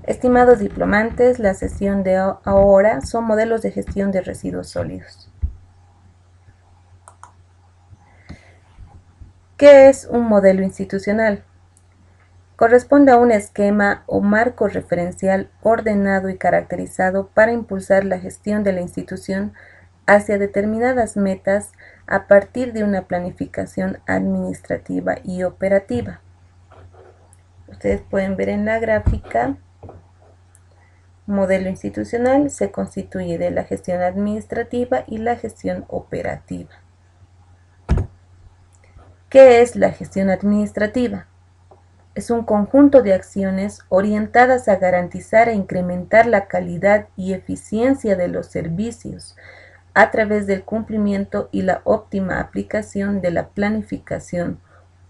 Estimados diplomantes, la sesión de ahora son modelos de gestión de residuos sólidos. ¿Qué es un modelo institucional? Corresponde a un esquema o marco referencial ordenado y caracterizado para impulsar la gestión de la institución hacia determinadas metas a partir de una planificación administrativa y operativa. Ustedes pueden ver en la gráfica, modelo institucional se constituye de la gestión administrativa y la gestión operativa. ¿Qué es la gestión administrativa? Es un conjunto de acciones orientadas a garantizar e incrementar la calidad y eficiencia de los servicios a través del cumplimiento y la óptima aplicación de la planificación,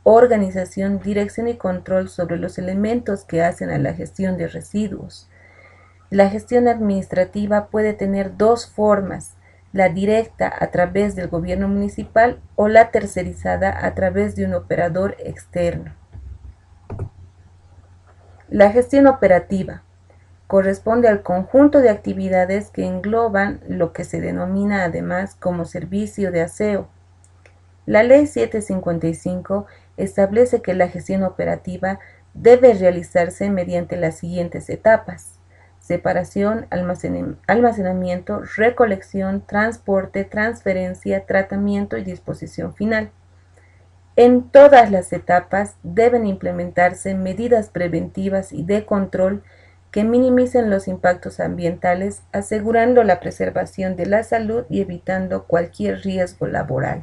organización, dirección y control sobre los elementos que hacen a la gestión de residuos. La gestión administrativa puede tener dos formas: la directa a través del gobierno municipal o la tercerizada a través de un operador externo. La gestión operativa corresponde al conjunto de actividades que engloban lo que se denomina además como servicio de aseo. La Ley 755 establece que la gestión operativa debe realizarse mediante las siguientes etapas: separación, almacenamiento, recolección, transporte, transferencia, tratamiento y disposición final. En todas las etapas deben implementarse medidas preventivas y de control que minimicen los impactos ambientales, asegurando la preservación de la salud y evitando cualquier riesgo laboral.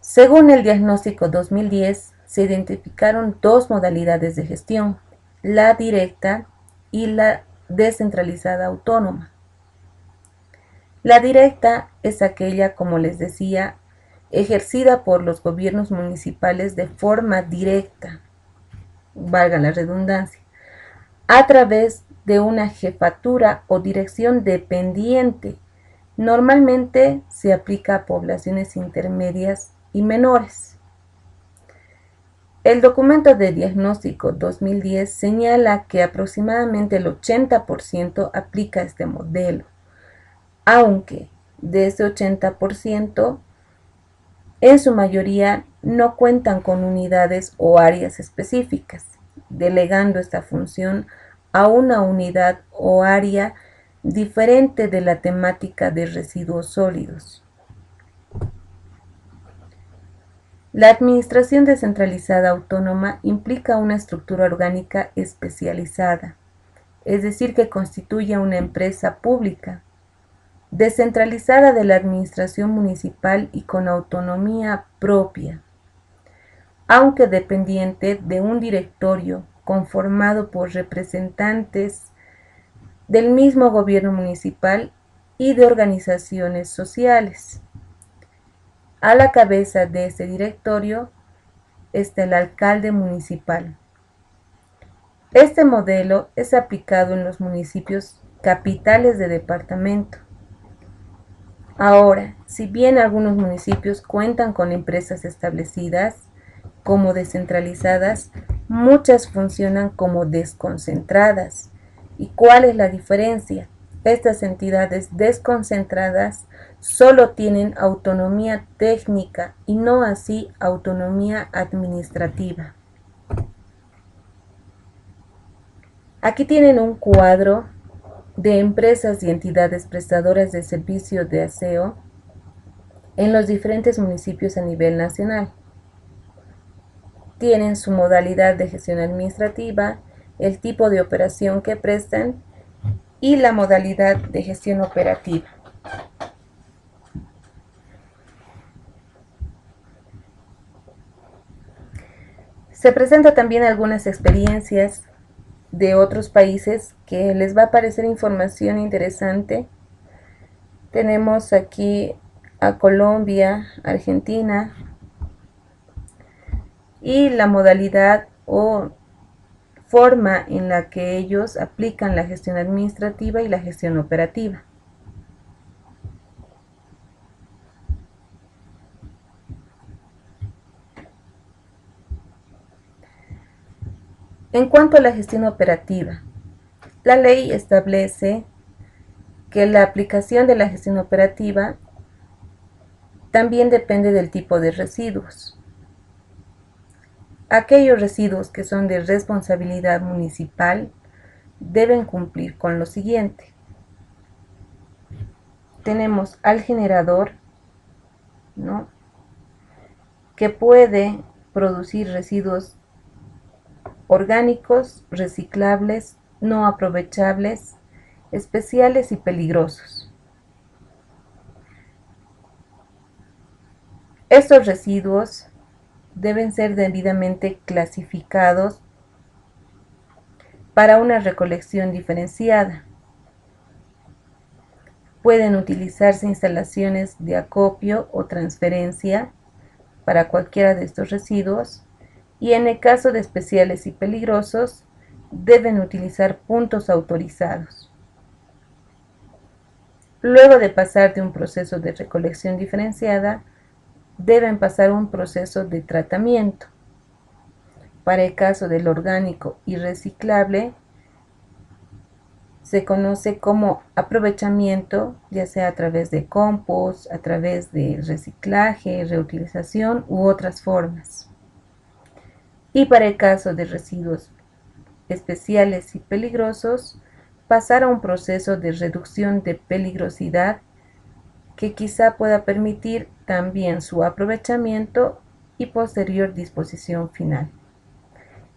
Según el diagnóstico 2010, se identificaron dos modalidades de gestión: la directa y la descentralizada autónoma. La directa es aquella, como les decía, ejercida por los gobiernos municipales de forma directa, valga la redundancia, a través de una jefatura o dirección dependiente. Normalmente se aplica a poblaciones intermedias y menores. El documento de diagnóstico 2010 señala que aproximadamente el 80% aplica este modelo, aunque de ese 80%, en su mayoría no cuentan con unidades o áreas específicas, delegando esta función a una unidad o área diferente de la temática de residuos sólidos. La administración descentralizada autónoma implica una estructura orgánica especializada, es decir, que constituye una empresa pública, descentralizada de la administración municipal y con autonomía propia, aunque dependiente de un directorio conformado por representantes del mismo gobierno municipal y de organizaciones sociales. A la cabeza de este directorio está el alcalde municipal. Este modelo es aplicado en los municipios capitales de departamento. Ahora, si bien algunos municipios cuentan con empresas establecidas como descentralizadas, muchas funcionan como desconcentradas. ¿Y cuál es la diferencia? Estas entidades desconcentradas solo tienen autonomía técnica y no así autonomía administrativa. Aquí tienen un cuadro de empresas y entidades prestadoras de servicios de aseo en los diferentes municipios a nivel nacional. Tienen su modalidad de gestión administrativa, el tipo de operación que prestan y la modalidad de gestión operativa. Se presentan también algunas experiencias de otros países que les va a parecer información interesante. Tenemos aquí a Colombia, Argentina, y la modalidad o forma en la que ellos aplican la gestión administrativa y la gestión operativa. En cuanto a la gestión operativa, la ley establece que la aplicación de la gestión operativa también depende del tipo de residuos. Aquellos residuos que son de responsabilidad municipal deben cumplir con lo siguiente. Tenemos al generador, ¿no?, que puede producir residuos orgánicos, reciclables, no aprovechables, especiales y peligrosos. Estos residuos deben ser debidamente clasificados para una recolección diferenciada. Pueden utilizarse instalaciones de acopio o transferencia para cualquiera de estos residuos y en el caso de especiales y peligrosos deben utilizar puntos autorizados. Luego de pasar de un proceso de recolección diferenciada, deben pasar un proceso de tratamiento. Para el caso del orgánico y reciclable, se conoce como aprovechamiento, ya sea a través de compost, a través de reciclaje, reutilización u otras formas. Y para el caso de residuos especiales y peligrosos, pasar a un proceso de reducción de peligrosidad que quizá pueda permitir también su aprovechamiento y posterior disposición final.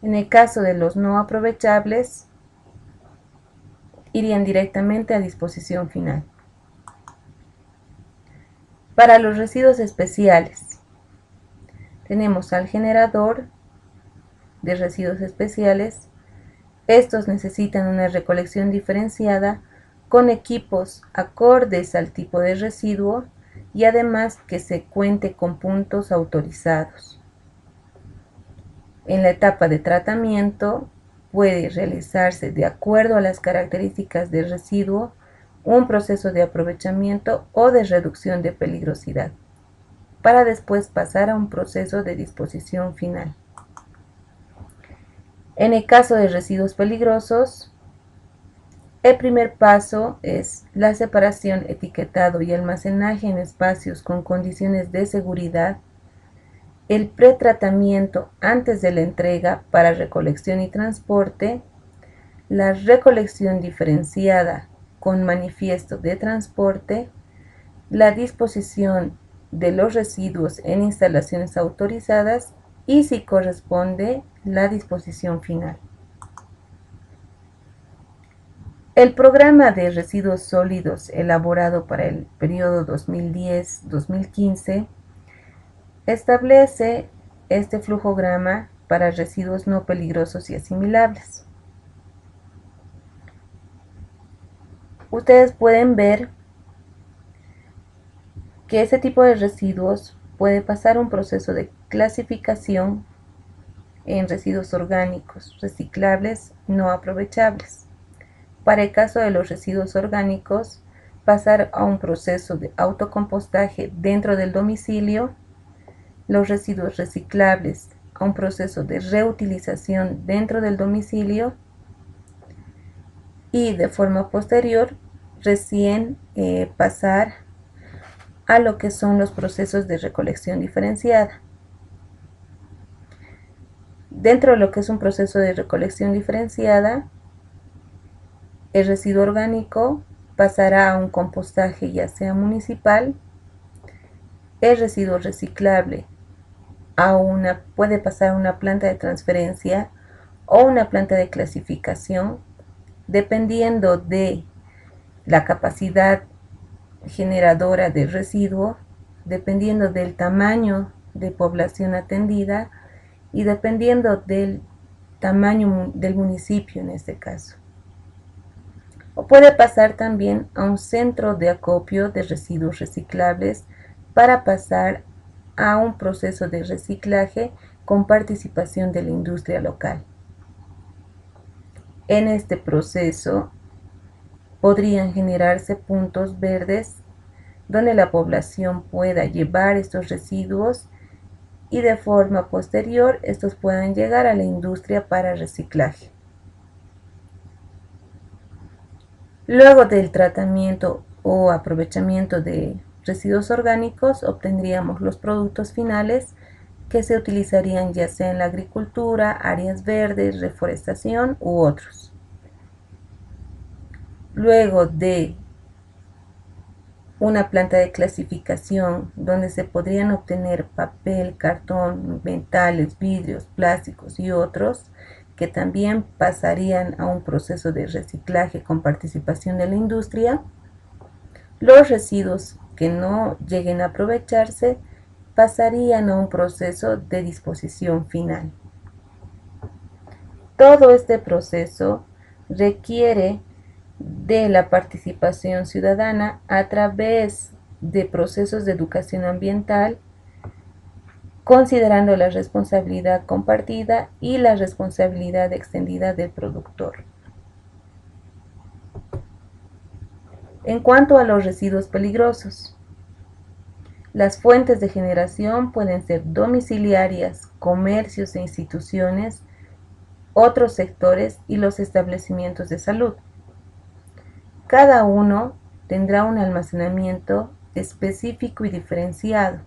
En el caso de los no aprovechables, irían directamente a disposición final. Para los residuos especiales, tenemos al generador de residuos especiales. Estos necesitan una recolección diferenciada con equipos acordes al tipo de residuo y además que se cuente con puntos autorizados. En la etapa de tratamiento puede realizarse de acuerdo a las características del residuo un proceso de aprovechamiento o de reducción de peligrosidad, para después pasar a un proceso de disposición final. En el caso de residuos peligrosos, el primer paso es la separación, etiquetado y almacenaje en espacios con condiciones de seguridad, el pretratamiento antes de la entrega para recolección y transporte, la recolección diferenciada con manifiesto de transporte, la disposición de los residuos en instalaciones autorizadas y, si corresponde, la disposición final. El programa de residuos sólidos elaborado para el periodo 2010-2015 establece este flujograma para residuos no peligrosos y asimilables. Ustedes pueden ver que este tipo de residuos puede pasar un proceso de clasificación en residuos orgánicos, reciclables, no aprovechables. Para el caso de los residuos orgánicos, pasar a un proceso de autocompostaje dentro del domicilio, los residuos reciclables a un proceso de reutilización dentro del domicilio y de forma posterior recién pasar a lo que son los procesos de recolección diferenciada. Dentro de lo que es un proceso de recolección diferenciada, el residuo orgánico pasará a un compostaje ya sea municipal, el residuo reciclable puede pasar a una planta de transferencia o una planta de clasificación, dependiendo de la capacidad generadora del residuo, dependiendo del tamaño de población atendida y dependiendo del tamaño del municipio en este caso. O puede pasar también a un centro de acopio de residuos reciclables para pasar a un proceso de reciclaje con participación de la industria local. En este proceso podrían generarse puntos verdes donde la población pueda llevar estos residuos y de forma posterior estos puedan llegar a la industria para reciclaje. Luego del tratamiento o aprovechamiento de residuos orgánicos obtendríamos los productos finales que se utilizarían ya sea en la agricultura, áreas verdes, reforestación u otros. Luego de una planta de clasificación donde se podrían obtener papel, cartón, metales, vidrios, plásticos y otros que también pasarían a un proceso de reciclaje con participación de la industria, los residuos que no lleguen a aprovecharse pasarían a un proceso de disposición final. Todo este proceso requiere de la participación ciudadana a través de procesos de educación ambiental, considerando la responsabilidad compartida y la responsabilidad extendida del productor. En cuanto a los residuos peligrosos, las fuentes de generación pueden ser domiciliarias, comercios e instituciones, otros sectores y los establecimientos de salud. Cada uno tendrá un almacenamiento específico y diferenciado,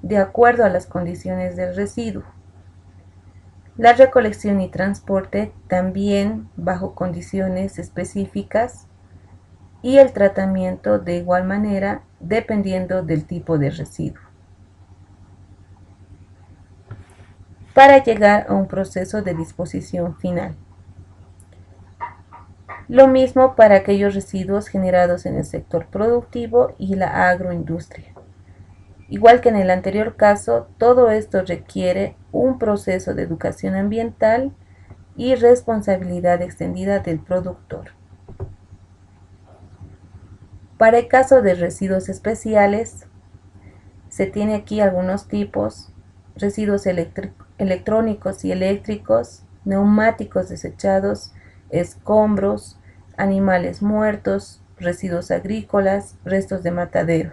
de acuerdo a las condiciones del residuo. La recolección y transporte también bajo condiciones específicas y el tratamiento de igual manera dependiendo del tipo de residuo. Para llegar a un proceso de disposición final. Lo mismo para aquellos residuos generados en el sector productivo y la agroindustria. Igual que en el anterior caso, todo esto requiere un proceso de educación ambiental y responsabilidad extendida del productor. Para el caso de residuos especiales, se tiene aquí algunos tipos: residuos electrónicos y eléctricos, neumáticos desechados, escombros, animales muertos, residuos agrícolas, restos de matadero.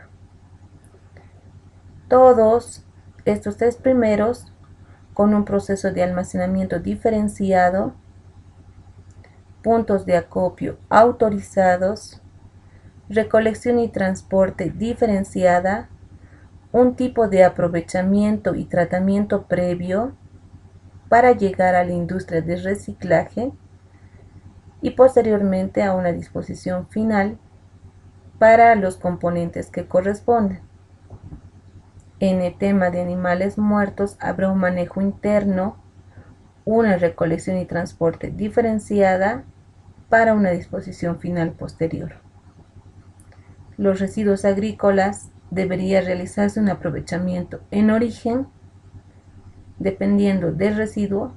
Todos estos tres primeros con un proceso de almacenamiento diferenciado, puntos de acopio autorizados, recolección y transporte diferenciada, un tipo de aprovechamiento y tratamiento previo para llegar a la industria de reciclaje y posteriormente a una disposición final para los componentes que corresponden. En el tema de animales muertos habrá un manejo interno, una recolección y transporte diferenciada para una disposición final posterior. Los residuos agrícolas debería realizarse un aprovechamiento en origen, dependiendo del residuo.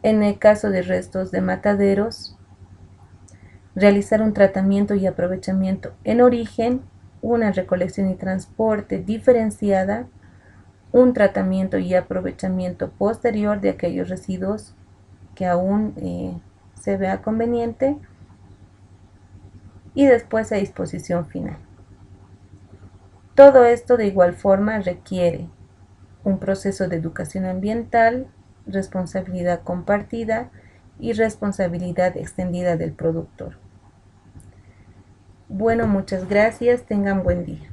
En el caso de restos de mataderos, realizar un tratamiento y aprovechamiento en origen, una recolección y transporte diferenciada, un tratamiento y aprovechamiento posterior de aquellos residuos que aún se vea conveniente, y después a disposición final. Todo esto de igual forma requiere un proceso de educación ambiental, responsabilidad compartida y responsabilidad extendida del productor. Bueno, muchas gracias, tengan buen día.